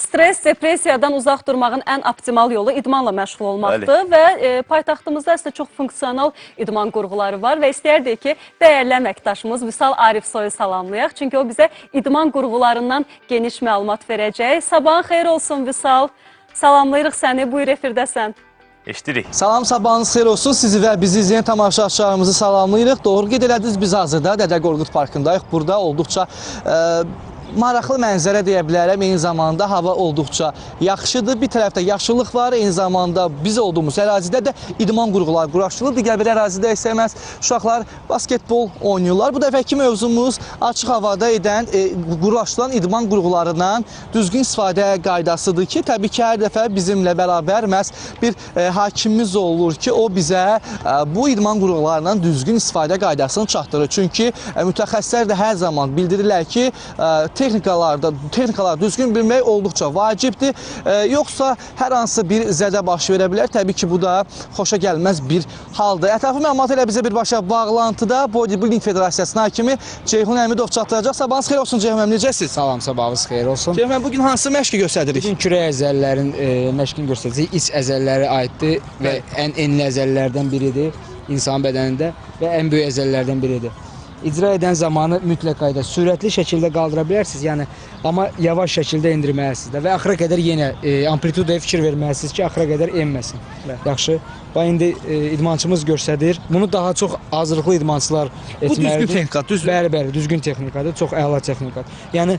Stres, depressiyadan uzaq durmağın ən optimal yolu idmanla məşğul olmaqdır və paytaxtımızda isə çox funksional idman qurğuları var və istəyərdik ki, dəyərli əməkdaşımız Vüsal Arifsoyu salamlayaq. Çünki o bizə idman qurğularından geniş məlumat verəcək. Sabahın xeyir olsun Vüsal. Salamlayırıq səni, buyur efirdəsən. Eşdirik. Salam, sabahınız xeyir olsun. Sizi və bizi izləyən tamaşaçılarımızı salamlayırıq. Doğru qeyd elədiniz, biz hazırda Dədə Qorqud Parkındayıq. Burada olduqca maraqlı mənzərə deyə bilərəm. Eyni zamanda hava olduqca yaxşıdır. Bir tərəfdə yaşıllıq var, eyni zamanda biz olduğumuz ərazidə də idman qurğuları quraşdırılır. Digər bir ərazidə isə məhz uşaqlar basketbol oynayırlar. Bu dəfəki mövzumuz açıq havada edən quraşdırılan idman qurğularından düzgün istifadə qaydasıdır ki, təbii ki, hər dəfə bizimlə bərabər məhz bir hakimimiz olur ki, o bizə bu idman qurğularından düzgün istifadə qaydasını çatdırır. Çünki mütəxəssislər də hər zaman bildirirlər ki, texnikalar düzgün bilmək olduqca vacibdir. Yoxsa hər hansı bir zədə baş verə bilər. Təbii ki, bu da xoşa gəlməz bir haldır. Ətrafı məlumatı ilə bizə birbaşa bağlantıda Bodybuilding Federasiyasının hakimi Ceyhun Əmidov çatdıracaq. Sabahınız xeyir olsun Ceyhun əmim, necəsiniz? Salam, sabahınız xeyir olsun. Ceyhun əmim, bugün hansı məşqi göstəririk? Bugün kürək əzələlərin məşqini göstərəcək. İç əzələləri aiddir və ən enli əzələlərdən biridir insan bədənində və ən böyük əzələlərdən biridir. İcra edən zamanı mütləq qayda sürətli şəkildə qaldıra bilərsiniz, yəni amma yavaş şəkildə endirməlisiniz də və axıra qədər yenə amplitudaya fikir verməlisiniz ki, axıra qədər enməsin. Yaxşı. Və indi idmançımız göstərir. Bunu daha çox hazırlıqlı idmançılar etməlidir. Bu düzgün texnika, düzdür? Bəli, düzgün texnikadır, çox əla texnikadır. Yəni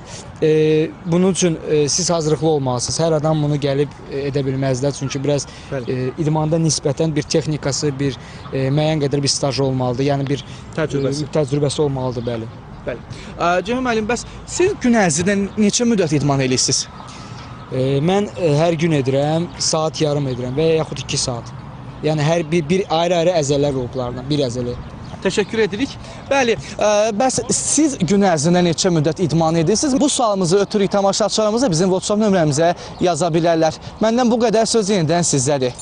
bunun üçün siz hazırlıqlı olmalısınız. Hər adam bunu gəlib edə bilməzlər, çünki biraz idmanda nisbətən bir texnikası, bir müəyyən qədər bir stajı olmalıdır. Yəni bir təcrübəsi olmalıdır, bəli. Ceyhun müəllim, bəs siz gün ərzində neçə müddət idman edirsiniz? Mən hər gün edirəm, saat yarım edirəm və yaxud 2 saat. Yəni hər bir ayrı-ayrı əzələlər olublardan, bir əzələ. Təşəkkür edirik. Bəli, bəs siz gün ərzində neçə müddət idman edirsiniz? Bu sualımızı ötürük tamaşaçılarımıza bizim WhatsApp nömrəmizə yaza bilərlər. Məndən bu qədər, söz yenidən sizdədir.